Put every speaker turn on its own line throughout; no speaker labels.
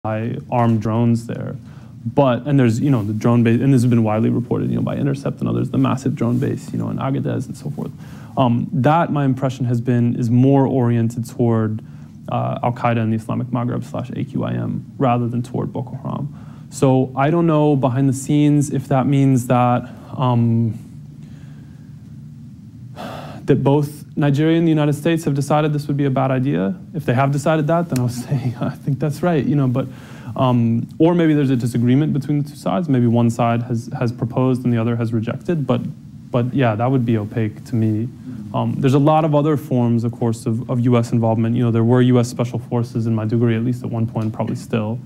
armed drones there. But, and there's, the drone base, and this has been widely reported, by Intercept and others, the massive drone base, in Agadez and so forth. That, my impression has been, is more oriented toward al-Qaida and the Islamic Maghreb / AQIM rather than toward Boko Haram. So I don't know behind the scenes if that means that that both Nigeria and the United States have decided this would be a bad idea. If they have decided that, then I would say, I think that's right, but, or maybe there's a disagreement between the two sides. Maybe one side has proposed and the other has rejected, but yeah, that would be opaque to me. There's a lot of other forms, of course, of US involvement. There were US special forces in Maiduguri, at least at one point, probably still.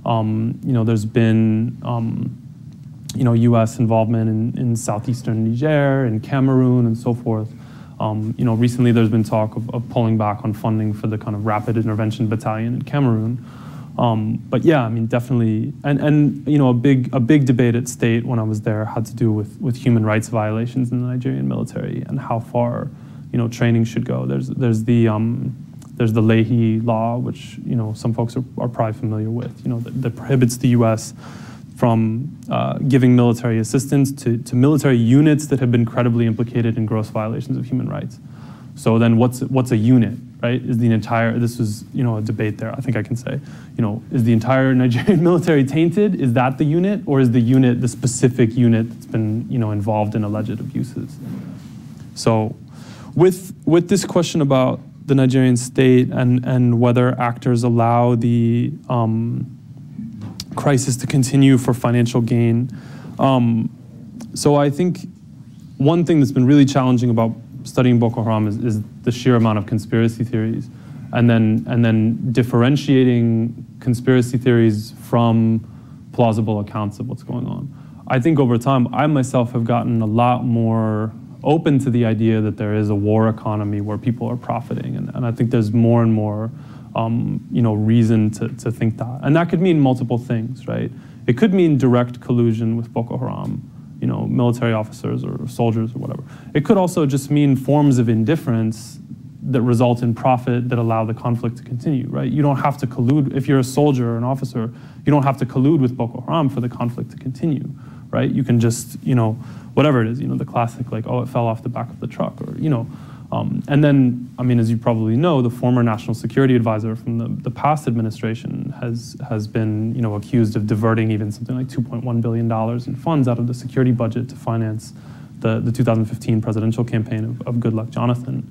There's been, US involvement in southeastern Niger, in Cameroon, and so forth. Recently there's been talk of pulling back on funding for the kind of rapid intervention battalion in Cameroon. But yeah, definitely, and a big debate at State when I was there had to do with human rights violations in the Nigerian military and how far, training should go. There's the Leahy law, which some folks are probably familiar with, that prohibits the U.S. from giving military assistance to military units that have been credibly implicated in gross violations of human rights. So then what's a unit, right? Is the entire, this was, a debate there, I think I can say, is the entire Nigerian military tainted? Is that the unit? Or is the unit the specific unit that's been, involved in alleged abuses? So with this question about the Nigerian state and whether actors allow the crisis to continue for financial gain. So I think one thing that's been really challenging about studying Boko Haram is the sheer amount of conspiracy theories, and then differentiating conspiracy theories from plausible accounts of what's going on. I think over time, I myself have gotten a lot more open to the idea that there is a war economy where people are profiting, and I think there's more and more reason to think that. And that could mean multiple things, right? It could mean direct collusion with Boko Haram, military officers or soldiers or whatever. It could also just mean forms of indifference that result in profit that allow the conflict to continue, right? You don't have to collude, if you're a soldier or an officer, you don't have to collude with Boko Haram for the conflict to continue, right? You can just, whatever it is, the classic, like, oh, it fell off the back of the truck, or, and then, as you probably know, the former national security advisor from the past administration has been, accused of diverting even something like $2.1 billion in funds out of the security budget to finance the 2015 presidential campaign of Good Luck Jonathan.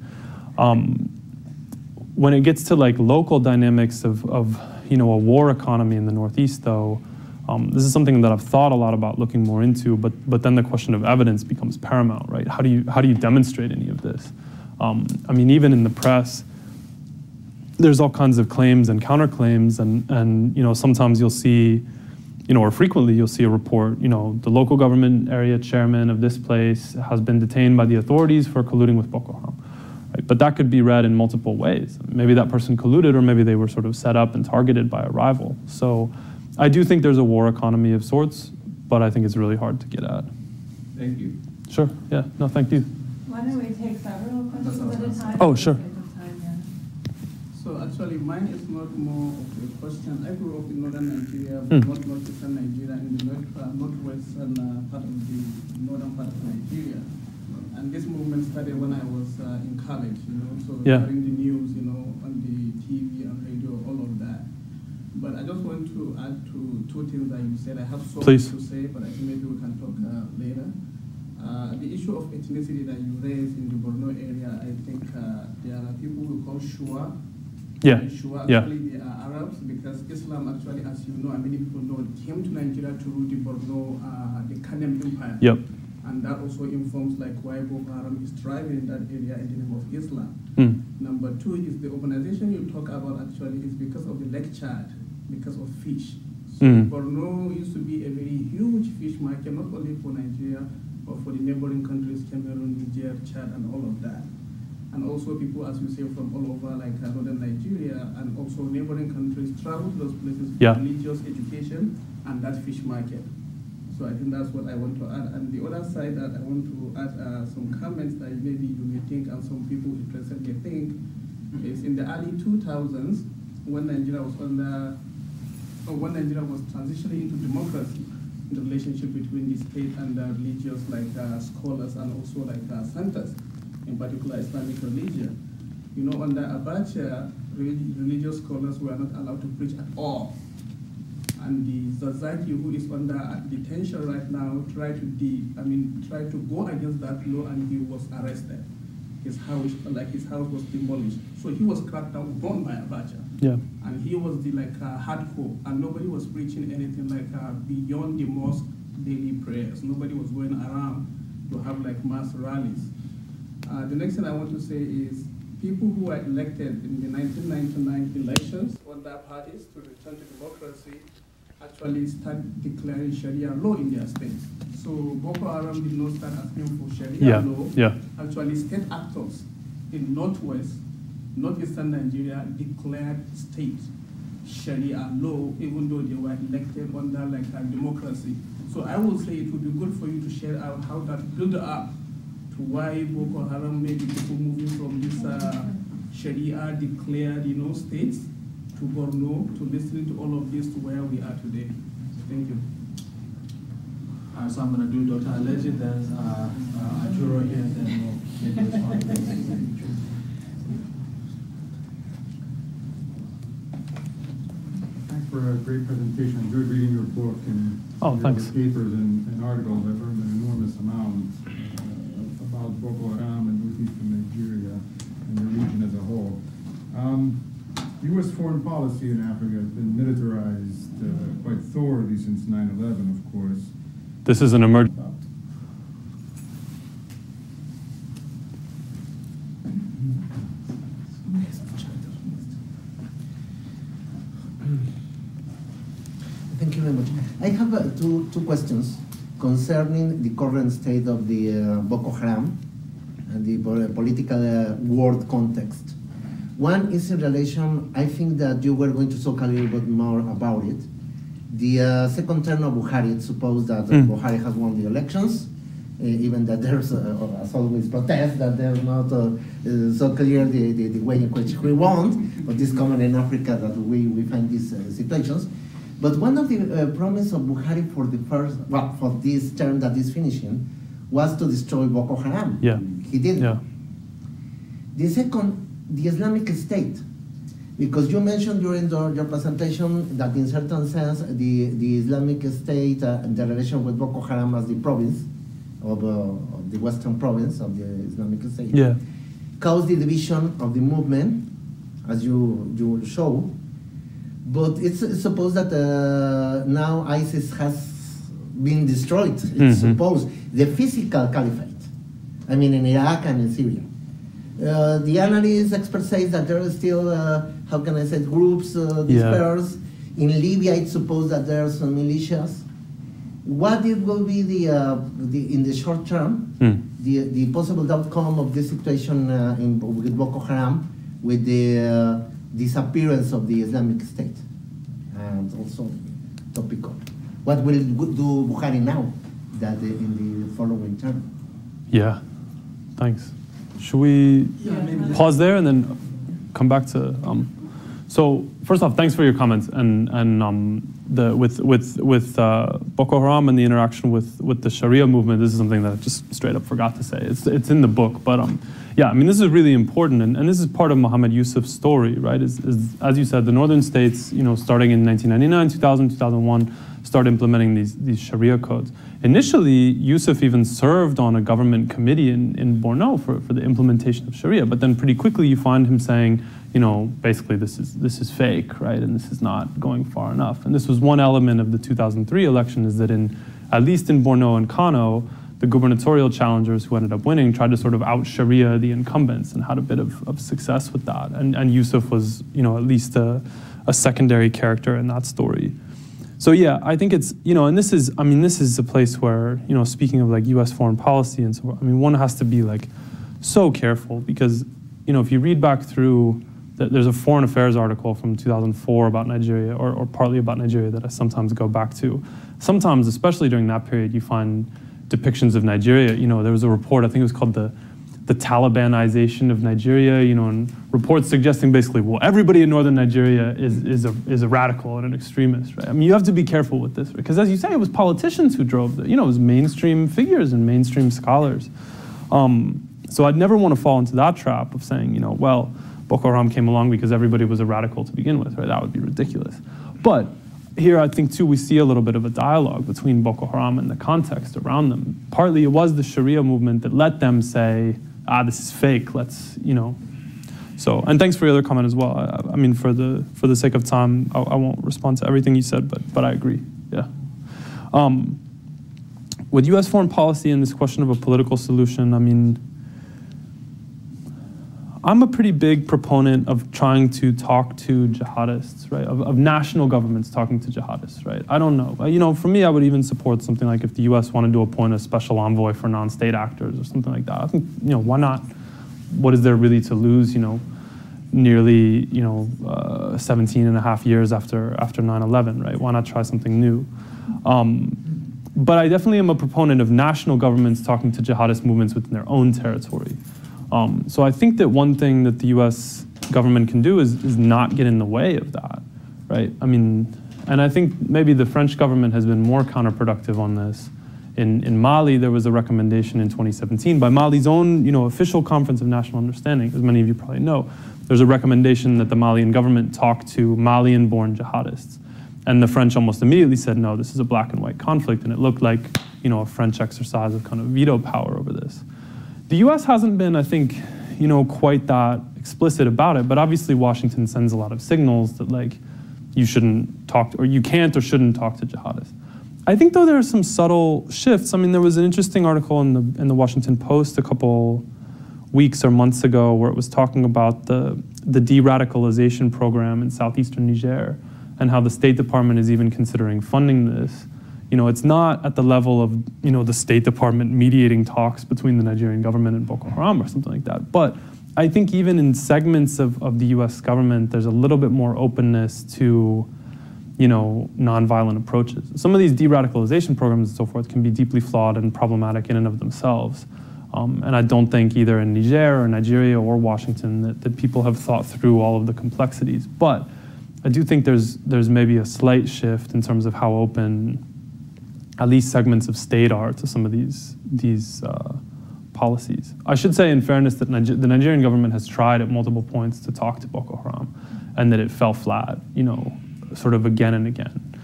When it gets to like local dynamics of a war economy in the Northeast, though, this is something that I've thought a lot about looking more into, but then the question of evidence becomes paramount, right? How do you demonstrate any of this? Even in the press, there's all kinds of claims and counterclaims, and sometimes you'll see, or frequently you'll see a report, the local government area chairman of this place has been detained by the authorities for colluding with Boko Haram. Right? But that could be read in multiple ways. Maybe that person colluded, or maybe they were sort of set up and targeted by a rival. So I do think there's a war economy of sorts, but I think it's really hard to get at.
Thank you.
Sure, yeah, no, thank you.
Why don't we take several questions at a time?
Oh, sure.
So actually, mine is not more of a question. I grew up in northern Nigeria, but not northeastern Nigeria, in the northwestern part of the northern part of Nigeria. And this movement started when I was in college, so hearing the news, on the TV and radio, all of that. But I just want to add to two things that you said. I have so much to say, but I think maybe we can talk later. The issue of ethnicity that you raised in the Borno area, I think there are people who call Shua.
Yeah.
Shua, actually, they are Arabs, because Islam actually, as you know, and many people know, came to Nigeria to rule the Borno, the Kanem Empire.
Yep.
And that also informs like why Boko Haram is thriving in that area in the name of Islam. Number two is the organization you talk about actually is because of the Lake Chad, because of fish. So Borno used to be a very huge fish market, not only for Nigeria, but for the neighboring countries, Cameroon, Niger, Chad, and all of that. And also people, as you say, from all over like northern Nigeria and also neighboring countries travel to those places for religious education and that fish market. So I think that's what I want to add. And the other side that I want to add some comments that maybe you may think and some people interested may think is in the early 2000s when Nigeria was under or when Nigeria was transitioning into democracy, the relationship between the state and the religious scholars and also centers, in particular Islamic religion. You know, under Abacha, religious scholars were not allowed to preach at all. And the Zazaki, who is under detention right now, tried to go against that law, and he was arrested. His house was demolished. So he was cracked down upon by Abacha.
Yeah.
And he was the hardcore, and nobody was preaching anything beyond the mosque daily prayers. Nobody was going around to have mass rallies. The next thing I want to say is people who were elected in the 1999 elections under parties to return to democracy actually start declaring Sharia law in their states. So Boko Haram did not start asking for Sharia law.
Yeah.
Actually, state actors in northwestern Nigeria declared state Sharia law, even though they were elected under democracy. So I will say it would be good for you to share out how that built up to why Boko Haram maybe people moving from this Sharia declared states to Borno, to listening to all of this to where we are today. Thank you.
So I'm going to do Dr. Aleji, then Ajuro here, and then we'll maybe respond to this.
Thanks for a great presentation. I enjoyed reading your book and
thanks.
papers and articles. I've learned an enormous amount about Boko Haram and northeastern Nigeria and the region as a whole. U.S. foreign policy in Africa has been militarized quite thoroughly since 9/11, of course.
This is an emergent.
Thank you very much. I have two questions concerning the current state of the Boko Haram and the political world context. One is in relation, I think that you were going to talk a little bit more about it. The second term of Buhari, it's supposed that Buhari has won the elections, even that there's, as always, protest, that there's not so clear the way in which we want, but it's common in Africa that we find these situations. But one of the promise of Buhari for for this term that is finishing was to destroy Boko Haram.
Yeah.
He did.
Yeah.
The second, the Islamic State, because you mentioned during your presentation that in certain sense the Islamic State and the relation with Boko Haram as the province of the Western province of the Islamic State caused the division of the movement, as you show. But it's supposed that now ISIS has been destroyed. It's supposed the physical caliphate. I mean, in Iraq and in Syria. The analysts, experts say that there are still, how can I say, groups dispersed. In Libya, it's supposed that there are some militias. What it will be in the short term, the possible outcome of this situation with Boko Haram, with the disappearance of the Islamic State, and also the topic of what will do Buhari now, that in the following term?
Yeah, thanks. Should we pause there and then come back to? So first off, thanks for your comments and with Boko Haram and the interaction with the Sharia movement. This is something that I just straight up forgot to say. It's in the book, but yeah, I mean this is really important, and this is part of Mohammed Yusuf's story, right? Is as you said, the northern states, starting in 1999, 2000, 2001, start implementing these Sharia codes. Initially, Yusuf even served on a government committee in Borno for the implementation of Sharia, but then pretty quickly you find him saying, basically this is fake, right? And this is not going far enough. And this was one element of the 2003 election, is that at least in Borno and Kano, the gubernatorial challengers who ended up winning tried to sort of out-Sharia the incumbents and had a bit of success with that. And Yusuf was, at least a secondary character in that story. So yeah, I think it's, and this is a place where, speaking of like US foreign policy and so, one has to be like so careful because, if you read back through, there's a foreign affairs article from 2004 about Nigeria or partly about Nigeria that I sometimes go back to. Sometimes, especially during that period, you find depictions of Nigeria. There was a report, I think it was called the the Talibanization of Nigeria, you know, and reports suggesting basically, well, everybody in northern Nigeria is a radical and an extremist, right? I mean, you have to be careful with this, because as you say, it was politicians who drove it. You know, it was mainstream figures and mainstream scholars. So I'd never want to fall into that trap of saying, you know, well, Boko Haram came along because everybody was a radical to begin with, right? That would be ridiculous. But here, I think, too, we see a little bit of a dialogue between Boko Haram and the context around them. Partly, it was the Sharia movement that let them say, this is fake, let's, you know. So, and thanks for your other comment as well. I mean, for the sake of time, I won't respond to everything you said, but I agree, yeah. With US foreign policy and this question of a political solution, I mean, I'm a pretty big proponent of trying to talk to jihadists, right? Of national governments talking to jihadists, right? I don't know. You know, for me, I would even support something like if the US wanted to appoint a special envoy for non-state actors or something like that. I think, you know, why not? What is there really to lose, you know, nearly, you know, 17 and a half years after 9/11, right? Why not try something new? But I definitely am a proponent of national governments talking to jihadist movements within their own territory. So I think that one thing that the US government can do is not get in the way of that, right? I mean, and I think maybe the French government has been more counterproductive on this. In Mali, there was a recommendation in 2017 by Mali's own, you know, official Conference of National Understanding, as many of you probably know. There's a recommendation that the Malian government talk to Malian-born jihadists. And the French almost immediately said, no, this is a black and white conflict, and it looked like, you know, a French exercise of kind of veto power over this. The US hasn't been, I think, you know, quite that explicit about it, but obviously Washington sends a lot of signals that, like, you shouldn't talk to, or you can't or shouldn't talk to jihadists. I think, though, there are some subtle shifts. I mean, there was an interesting article in the Washington Post a couple weeks or months ago where it was talking about the de-radicalization program in southeastern Niger and how the State Department is even considering funding this. You know, it's not at the level of, you know, the State Department mediating talks between the Nigerian government and Boko Haram or something like that. But I think even in segments of the US government, there's a little bit more openness to, you know, nonviolent approaches. Some of these de-radicalization programs and so forth can be deeply flawed and problematic in and of themselves. And I don't think either in Niger or Nigeria or Washington that people have thought through all of the complexities. But I do think there's maybe a slight shift in terms of how open at least segments of state are to some of these policies. I should say, in fairness, that the Nigerian government has tried at multiple points to talk to Boko Haram, and that it fell flat, you know, sort of again and again,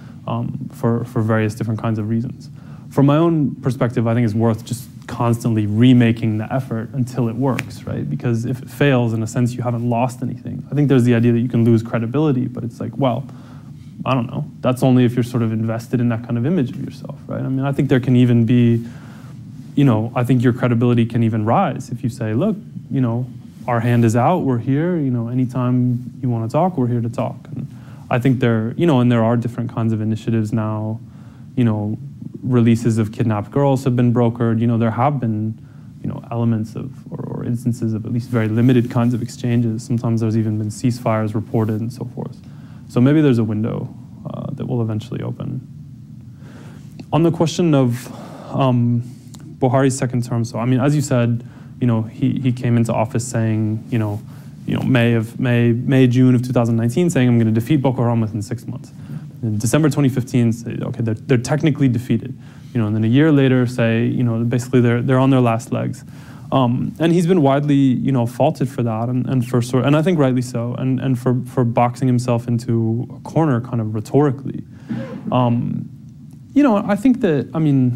for various different kinds of reasons. From my own perspective, I think it's worth just constantly remaking the effort until it works, right? Because if it fails, in a sense, you haven't lost anything. I think there's the idea that you can lose credibility, but it's like, well, I don't know. That's only if you're sort of invested in that kind of image of yourself, right? I mean, I think there can even be, you know, I think your credibility can even rise if you say, look, you know, our hand is out, we're here, you know, anytime you want to talk, we're here to talk. And I think there, you know, and there are different kinds of initiatives now, you know, releases of kidnapped girls have been brokered, you know, there have been, you know, elements of, or instances of at least very limited kinds of exchanges. Sometimes there's even been ceasefires reported and so forth. So maybe there's a window that will eventually open. On the question of Buhari's second term, so I mean, as you said, you know, he came into office saying, you know, May, June of 2019, saying I'm going to defeat Boko Haram within 6 months. In December 2015, say, okay, they're technically defeated, you know, and then a year later say, you know, basically they're on their last legs. And he's been widely, you know, faulted for that, and I think rightly so, and for boxing himself into a corner kind of rhetorically. You know, I think that, I mean,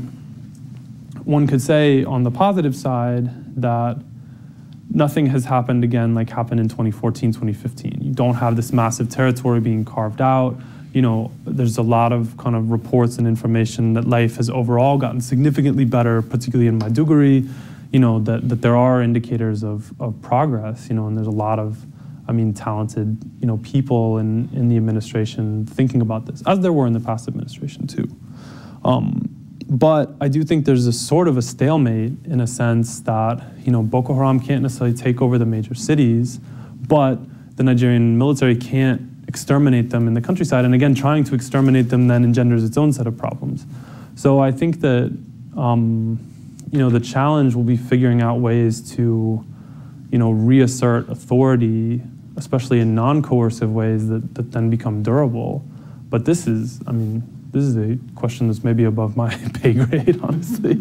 one could say on the positive side that nothing has happened again like happened in 2014, 2015. You don't have this massive territory being carved out. You know, there's a lot of kind of reports and information that life has overall gotten significantly better, particularly in Maiduguri. You know, that there are indicators of progress, you know, and there's a lot of, I mean, talented, you know, people in the administration thinking about this, as there were in the past administration too. But I do think there's a sort of a stalemate in a sense that, you know, Boko Haram can't necessarily take over the major cities, but the Nigerian military can't exterminate them in the countryside. And again, trying to exterminate them then engenders its own set of problems. So I think that, the challenge will be figuring out ways to, reassert authority, especially in non-coercive ways that then become durable. But this is a question that's maybe above my pay grade, honestly.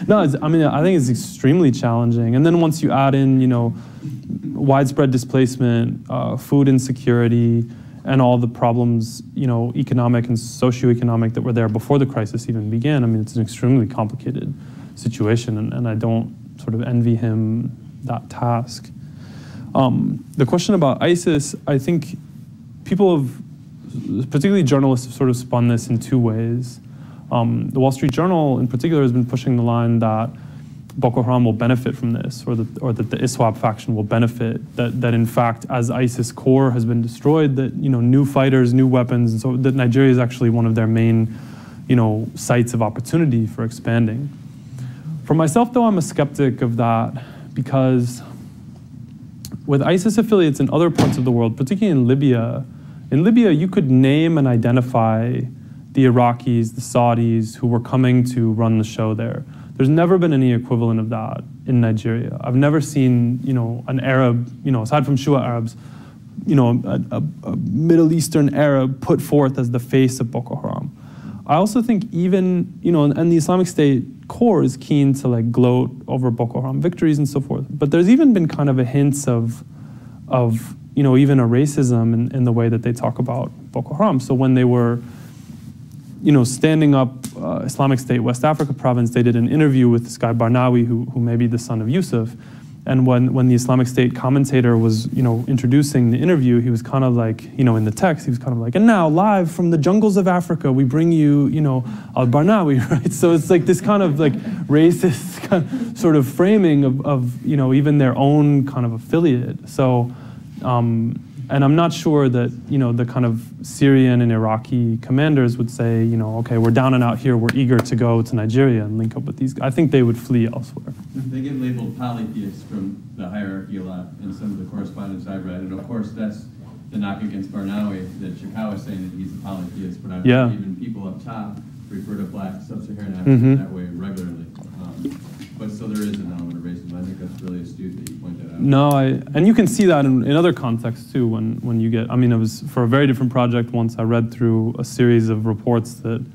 I think it's extremely challenging. And then once you add in, widespread displacement, food insecurity, and all the problems, economic and socioeconomic that were there before the crisis even began, it's an extremely complicated situation, and I don't sort of envy him that task. The question about ISIS, I think people have, particularly journalists, have sort of spun this in two ways. The Wall Street Journal, in particular, has been pushing the line that Boko Haram will benefit from this, or that the ISWAP faction will benefit, that in fact, as ISIS core has been destroyed, that new fighters, new weapons, and so that Nigeria is actually one of their main sites of opportunity for expanding. For myself, though, I'm a skeptic of that, because with ISIS affiliates in other parts of the world, particularly in Libya, you could name and identify the Iraqis, the Saudis who were coming to run the show there. There's never been any equivalent of that in Nigeria. I've never seen, an Arab, aside from Shia Arabs, a Middle Eastern Arab put forth as the face of Boko Haram. I also think even, and the Islamic State core is keen to gloat over Boko Haram victories and so forth. But there's even been kind of a hints of even a racism in the way that they talk about Boko Haram. So when they were, standing up Islamic State West Africa province, they did an interview with this guy Barnawi, who may be the son of Yusuf. And when the Islamic State commentator was, introducing the interview, he was kind of in the text, he was kind of and now live from the jungles of Africa, we bring you, al-Barnawi, right? So it's this kind of racist kind of sort of framing of even their own kind of affiliate. So, and I'm not sure that, the kind of Syrian and Iraqi commanders would say, okay, we're down and out here, we're eager to go to Nigeria and link up with these guys. I think they would flee elsewhere.
They get labeled polytheists from the hierarchy a lot in some of the correspondence I've read. And of course, that's the knock against Barnawi, that Chikawa is saying that he's a polytheist, but I've heard even people up top refer to black sub-Saharan Africans that way regularly. But so there is an element of racism. I think that's really astute that you point that out.
No, and you can see that in other contexts too. When you get, it was for a very different project. Once I read through a series of reports that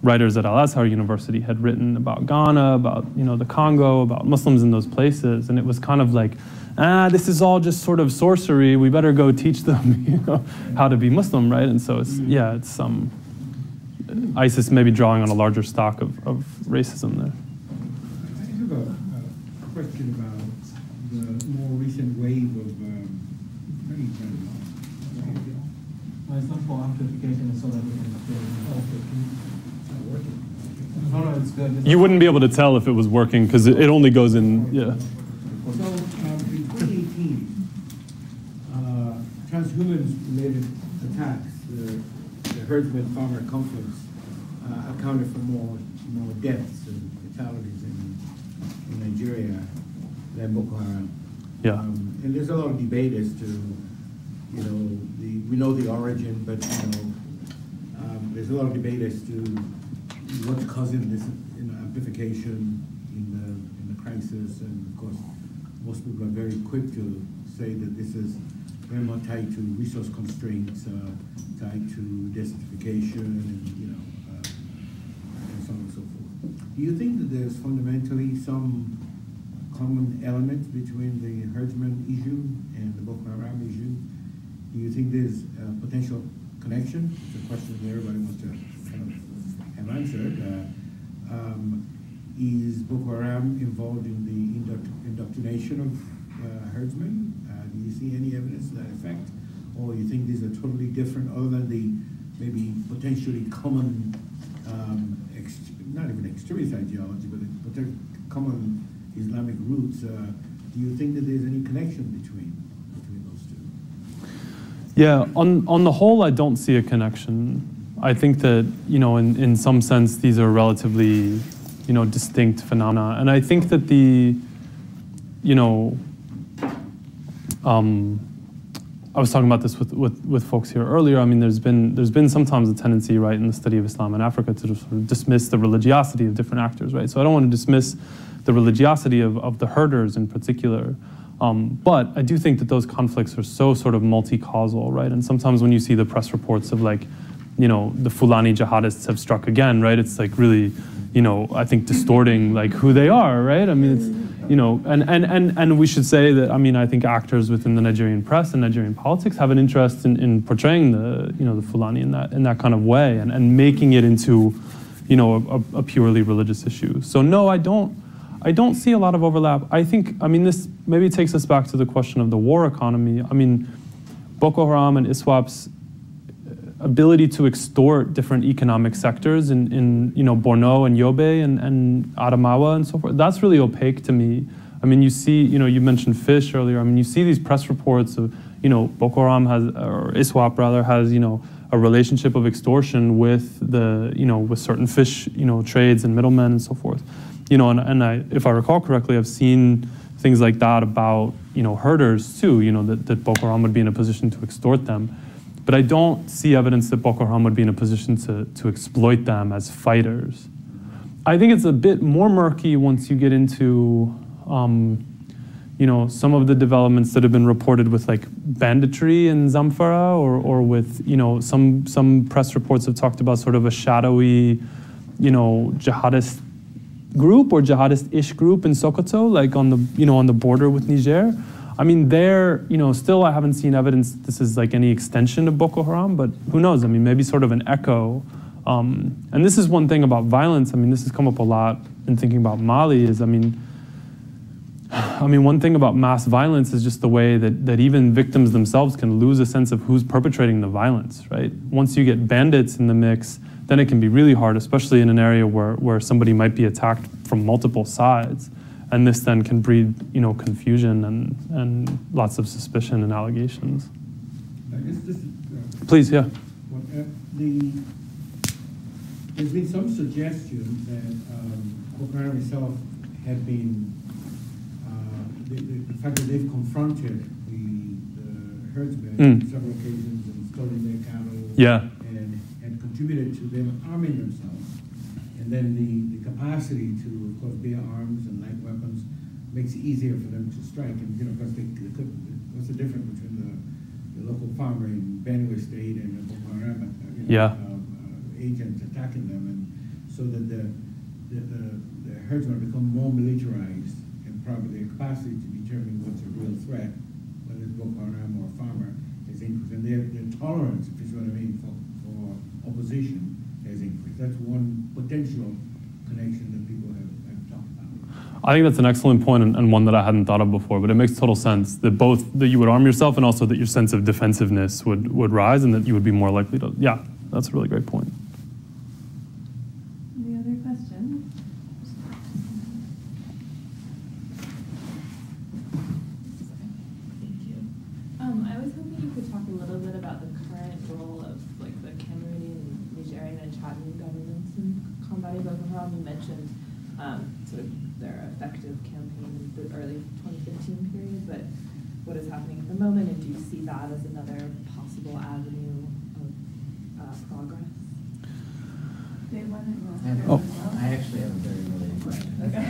writers at Al-Azhar University had written about Ghana, about the Congo, about Muslims in those places, and it was kind of this is all just sort of sorcery. We better go teach them how to be Muslim, right? And so it's ISIS maybe drawing on a larger stock of racism there.
I have a question about the more recent wave of
it's not for amplification, so that we can no, it's good.
You wouldn't be able to tell if it was working because it only goes in,
So in 2018, transhumans-related attacks, the herdsman-farmer conflicts accounted for more deaths and fatalities in Nigeria than Boko Haram.
Yeah.
And there's a lot of debate as to, we know the origin, but there's a lot of debate as to what's causing this amplification in the crisis. And of course, most people are very quick to say that this is very much tied to resource constraints, tied to desertification, and so on and so forth. Do you think that there's fundamentally some common elements between the herdsman issue and the Boko Haram issue? Do you think there's a potential connection? It's a question that everybody wants to kind of have answered. Is Boko Haram involved in the indoctrination of herdsmen? Do you see any evidence to that effect? Or you think these are totally different, other than the maybe potentially common, not even extremist ideology, but common Islamic roots? Do you think that there's any connection between those two?
Yeah, on the whole, I don't see a connection. I think that, in some sense, these are relatively, distinct phenomena. And I think that I was talking about this with folks here earlier. I mean, there's been sometimes a tendency, right, in the study of Islam in Africa to sort of dismiss the religiosity of different actors, right? So I don't want to dismiss the religiosity of the herders in particular. But I do think that those conflicts are so sort of multi-causal, right? And sometimes when you see the press reports of like, you know, the Fulani jihadists have struck again, right? It's like really, you know, I think distorting like who they are, right? I mean, it's, you know, and we should say that, I mean, I think actors within the Nigerian press and Nigerian politics have an interest in portraying the, you know, the Fulani in that kind of way and making it into, you know, a purely religious issue. So no, I don't see a lot of overlap. I think, I mean, this maybe takes us back to the question of the war economy. I mean, Boko Haram and ISWAP's ability to extort different economic sectors in you know, Borno and Yobe and Adamawa and so forth, that's really opaque to me. I mean, you see, you know, you mentioned fish earlier. I mean, you see these press reports of, you know, Boko Haram has, or ISWAP rather, has, you know, a relationship of extortion with the, you know, with certain fish, you know, trades and middlemen and so forth. You know, and if I recall correctly, I've seen things like that about, you know, herders too, you know, that Boko Haram would be in a position to extort them. But I don't see evidence that Boko Haram would be in a position to exploit them as fighters. I think it's a bit more murky once you get into, you know, some of the developments that have been reported with like banditry in Zamfara or with, you know, some press reports have talked about sort of a shadowy, you know, jihadist group or jihadist-ish group in Sokoto, like on the, you know, on the border with Niger. I mean, there, you know, still I haven't seen evidence that this is like any extension of Boko Haram, but who knows? I mean, maybe sort of an echo. And this is one thing about violence. I mean, this has come up a lot in thinking about Mali is, I mean, one thing about mass violence is just the way that even victims themselves can lose a sense of who's perpetrating the violence, right? Once you get bandits in the mix, then it can be really hard, especially in an area where somebody might be attacked from multiple sides. And this then can breed, you know, confusion and lots of suspicion and allegations. Please, yeah.
Well, there's been some suggestion that Boko Haram itself had been, the fact that they've confronted the herdsmen on several occasions and stolen their cattle,
yeah,
and contributed to them arming themselves. And then the capacity to, of course, bear arms and light weapons makes it easier for them to strike. And, you know, because they could, what's the difference between the local farmer in Benue State and the Boko Haram agents attacking them? And so that the herdsmen become more militarized and probably their capacity to determine what's a real threat, whether it's Boko Haram or a farmer, is increased. And their tolerance, if you see what I mean, for opposition has increased. That's one potential connection that people have talked about.
I think that's an excellent point and one that I hadn't thought of before, but it makes total sense that both that you would arm yourself and also that your sense of defensiveness would rise and that you would be more likely to, yeah, that's a really great point.
Any other questions?
Thank you. I was hoping you could talk a little bit about the current role of like the Cameroonian, Nigerian, and Chadian governments in combating Boko Haram. You mentioned sort of their effective campaign in the early 2015 period, but what is happening at the moment, and do you see that as another possible avenue of progress?
I actually have a very related question.
Okay.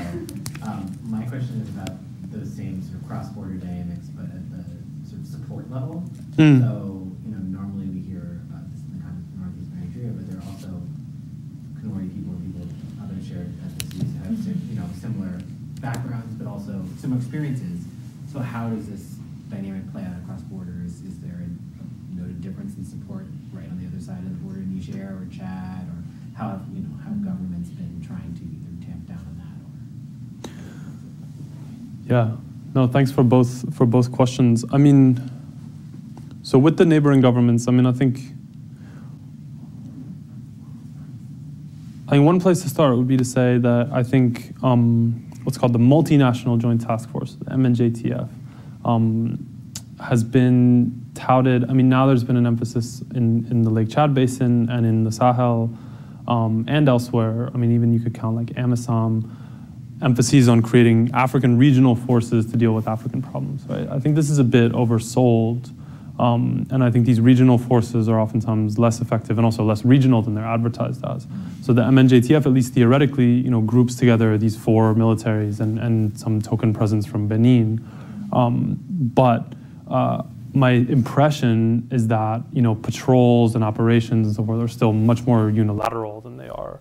My question is about those same sort of cross-border dynamics, but at the sort of support level. So, you know, normally we hear this in the context of northeastern Nigeria, but there are also Kanuri people and people of other shared ethnicities who have, you know, similar backgrounds, but also similar experiences. So how does this dynamic play out across borders? Is there a noted difference in support right on the other side of the border in Niger or Chad, or how have, you know, how government's been trying to either tamp down on that or?
Yeah, no, thanks for both questions. I mean, so with the neighboring governments, I mean, I think one place to start would be to say that I think what's called the Multinational Joint Task Force, the MNJTF, has been touted. I mean, now there's been an emphasis in the Lake Chad Basin and in the Sahel and elsewhere. I mean, even you could count like AMISOM, emphases on creating African regional forces to deal with African problems, right? I think this is a bit oversold. And I think these regional forces are oftentimes less effective and also less regional than they're advertised as. So the MNJTF, at least theoretically, groups together these 4 militaries and some token presence from Benin. But my impression is that patrols and operations and so forth are still much more unilateral than they are,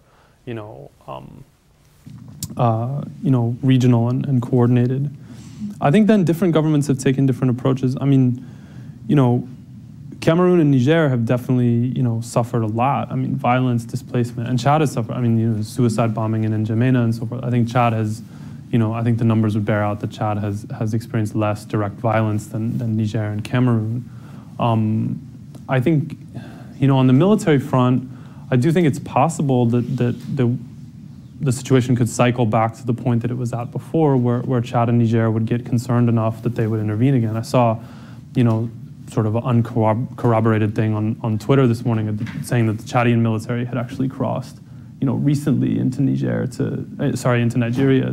regional and coordinated. I think then different governments have taken different approaches. I mean, Cameroon and Niger have definitely, suffered a lot. I mean, violence, displacement, and Chad has suffered. I mean, suicide bombing in N'Djamena and so forth. I think Chad has, I think the numbers would bear out that Chad has experienced less direct violence than Niger and Cameroon. I think, on the military front, I do think it's possible that the situation could cycle back to the point that it was at before, where Chad and Niger would get concerned enough that they would intervene again. I saw, sort of an uncorroborated thing on Twitter this morning saying that the Chadian military had actually crossed, recently into Nigeria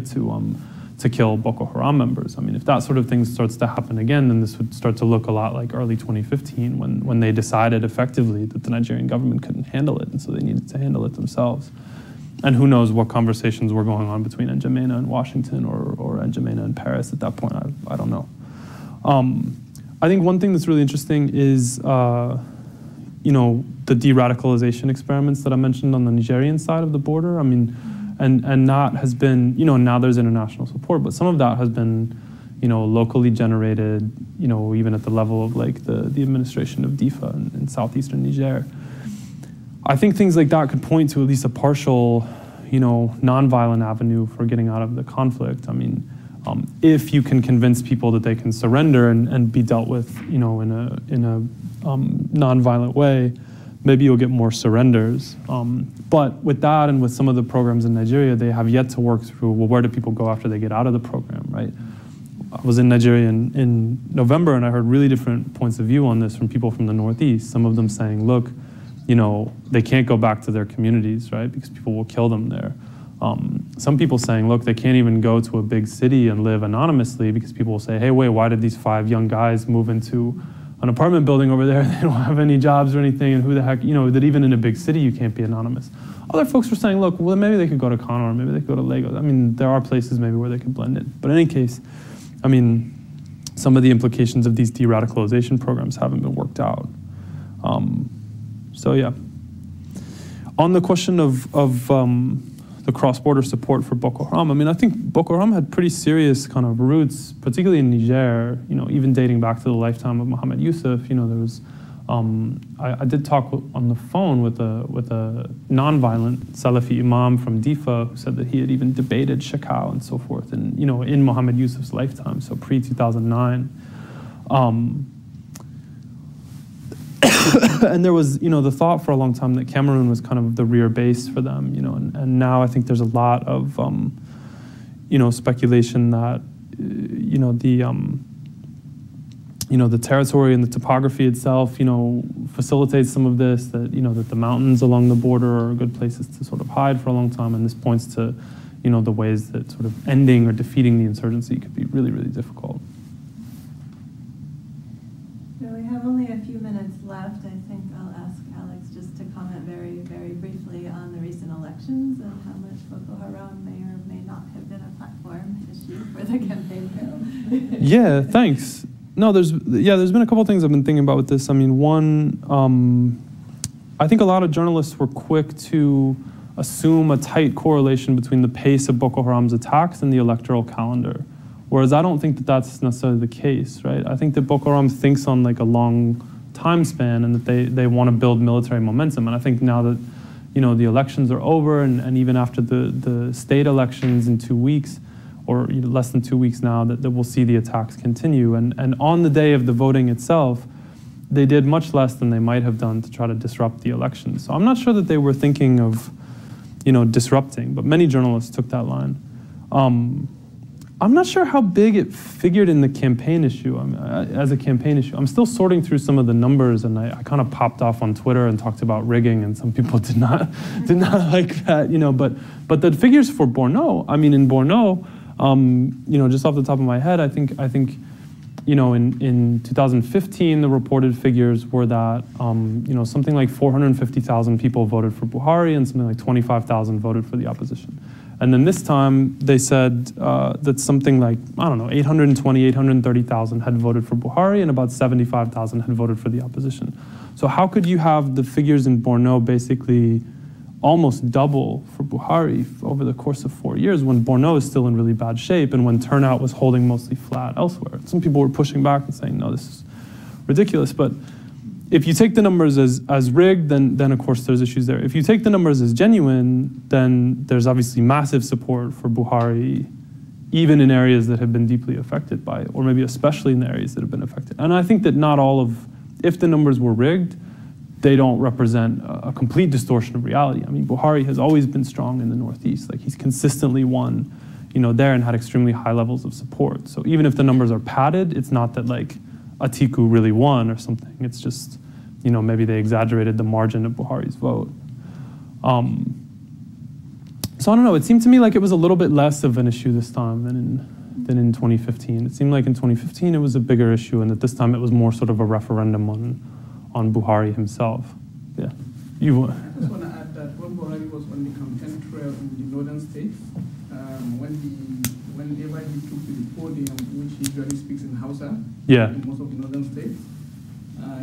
to kill Boko Haram members. I mean, if that sort of thing starts to happen again, then this would start to look a lot like early 2015 when they decided effectively that the Nigerian government couldn't handle it, and so they needed to handle it themselves. And who knows what conversations were going on between N'Djamena and Washington or N'Djamena and Paris at that point. I don't know. I think one thing that's really interesting is, the de-radicalization experiments that I mentioned on the Nigerian side of the border. I mean, and that has been, now there's international support, but some of that has been, locally generated, even at the level of like the administration of DIFA in southeastern Niger. I think things like that could point to at least a partial, nonviolent avenue for getting out of the conflict. I mean, if you can convince people that they can surrender and be dealt with, in a nonviolent way, maybe you'll get more surrenders. But with that and with some of the programs in Nigeria, they have yet to work through, well, where do people go after they get out of the program, right? I was in Nigeria in November, and I heard really different points of view on this from people from the Northeast. Some of them saying, look, they can't go back to their communities, right? Because people will kill them there. Some people saying, look, they can't even go to a big city and live anonymously because people will say, hey, wait, why did these 5 young guys move into an apartment building over there? They don't have any jobs or anything, and who the heck, that even in a big city you can't be anonymous. Other folks were saying, look, well, maybe they could go to Kano, or maybe they could go to Lagos. I mean, there are places maybe where they could blend in. But in any case, I mean, some of the implications of these de-radicalization programs haven't been worked out. So yeah. On the question of the cross-border support for Boko Haram, I mean, I think Boko Haram had pretty serious kind of roots, particularly in Niger, even dating back to the lifetime of Mohammed Yusuf. There was, I did talk on the phone with a non-violent Salafi imam from Difa who said that he had even debated Shekau and so forth, and in Mohammed Yusuf's lifetime, so pre-2009. And there was, the thought for a long time that Cameroon was kind of the rear base for them, and now I think there's a lot of, speculation that, the territory and the topography itself, facilitates some of this, that, that the mountains along the border are good places to sort of hide for a long time, and this points to, the ways that sort of ending or defeating the insurgency could be really, really difficult.
We have only a few minutes left. I think I'll ask Alex just to comment very, very briefly on the recent elections and how much Boko Haram may or may not have been a platform issue for the campaign trail.
Yeah, thanks. No, there's been a couple things I've been thinking about with this. I mean, one, I think a lot of journalists were quick to assume a tight correlation between the pace of Boko Haram's attacks and the electoral calendar. Whereas I don't think that that's necessarily the case, right? I think that Boko Haram thinks on like a long time span and that they want to build military momentum. And I think now that, the elections are over and even after the state elections in 2 weeks, or less than 2 weeks now, that we'll see the attacks continue. And on the day of the voting itself, they did much less than they might have done to try to disrupt the election. So I'm not sure that they were thinking of, disrupting, but many journalists took that line. I'm not sure how big it figured in the campaign issue, as a campaign issue. I'm still sorting through some of the numbers, and I kind of popped off on Twitter and talked about rigging, and some people did not like that, But the figures for Borno, I mean, in Borno, just off the top of my head, I think you know, in 2015, the reported figures were that, you know, something like 450,000 people voted for Buhari and something like 25,000 voted for the opposition. And then this time, they said that something like, I don't know, 820, 830,000 had voted for Buhari and about 75,000 had voted for the opposition. So how could you have the figures in Borno basically almost double for Buhari over the course of 4 years when Borno is still in really bad shape and when turnout was holding mostly flat elsewhere? Some people were pushing back and saying, no, this is ridiculous. But if you take the numbers as rigged, then of course there's issues there. If you take the numbers as genuine, then there's obviously massive support for Buhari, even in areas that have been deeply affected by it, or maybe especially in the areas that have been affected. And I think that not all of, if the numbers were rigged, they don't represent a complete distortion of reality. I mean, Buhari has always been strong in the Northeast. Like, he's consistently won, you know, there and had extremely high levels of support. So even if the numbers are padded, it's not that like Atiku really won or something. It's just, you know, maybe they exaggerated the margin of Buhari's vote. So I don't know, it seemed to me like it was a little bit less of an issue this time than in 2015. It seemed like in 2015 it was a bigger issue and that this time it was more sort of a referendum on Buhari himself. Yeah.
I just want to add that when Buhari was on the campaign trail in the northern states, whenever he took to the podium, which he usually speaks in Hausa, in most of the northern states,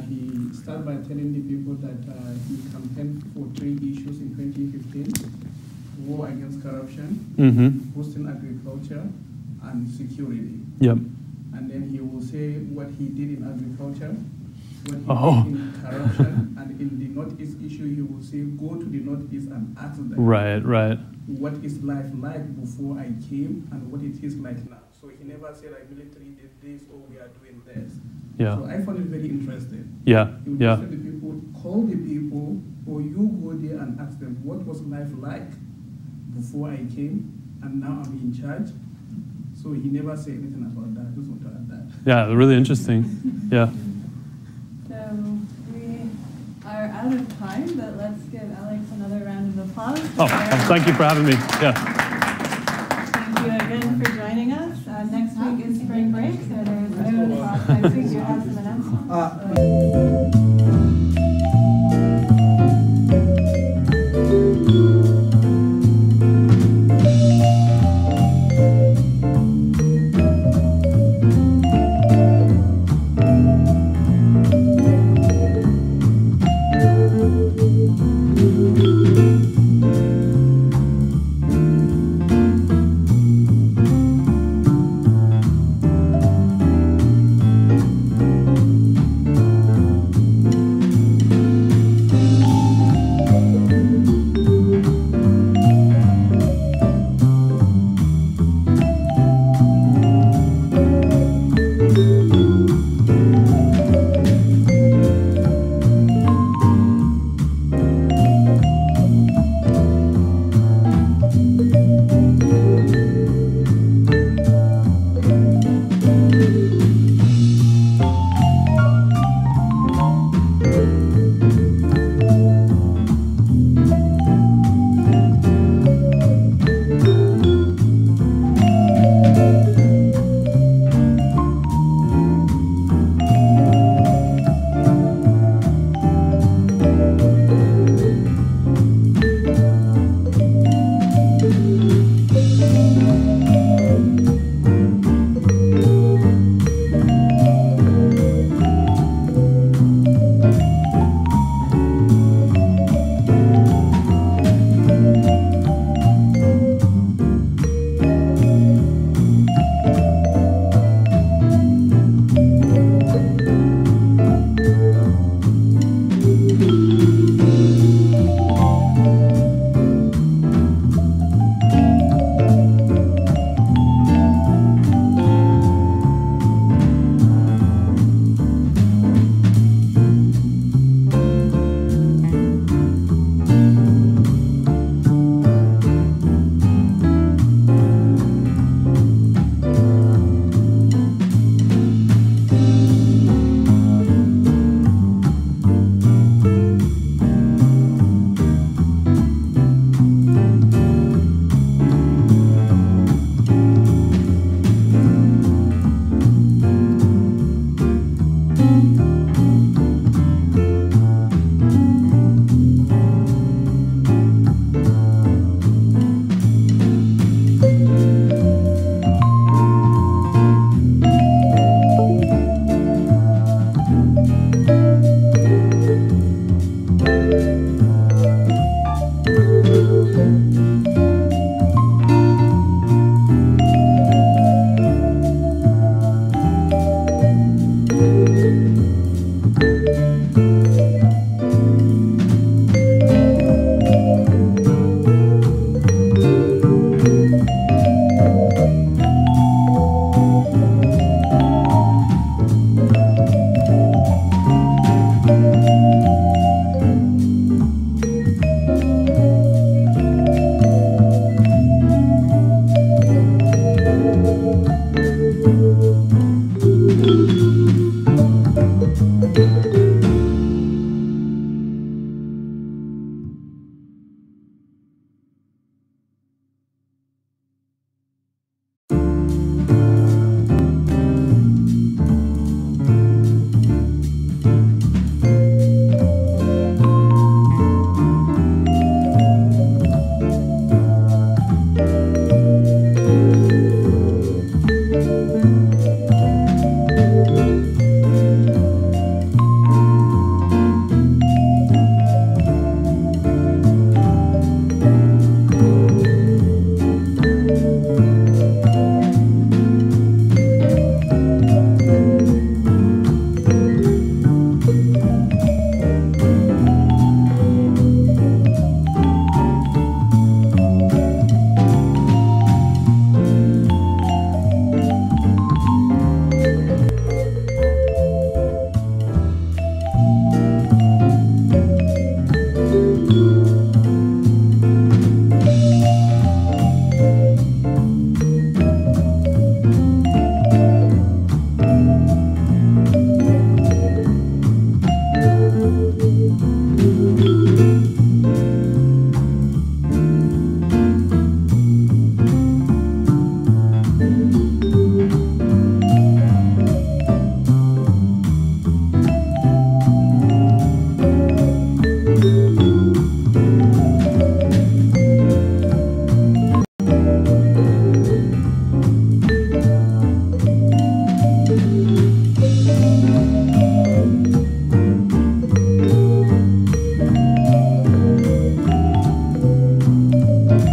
he started by telling the people that he campaigned for 3 issues in 2015: war against corruption, boosting agriculture, and security.
Yep.
And then he will say what he did in agriculture, what he did in corruption, and in the Northeast issue, he will say, go to the Northeast and ask them.
Right.
What is life like before I came and what it is like now? So he never said like military did this or we are doing this.
Yeah.
So I found it very interesting.
Yeah.
He would listen to the people, call the people, or you go there and ask them what was life like before I came and now I'm in charge. So he never said anything about that. I just want to add that.
Yeah, really interesting. Yeah.
So we are out of time, but let's give Alex another round of applause.
Thank you for having me. Yeah.
Thank you again for joining us. Next week is spring break, so there's no talk next week. You have some announcements.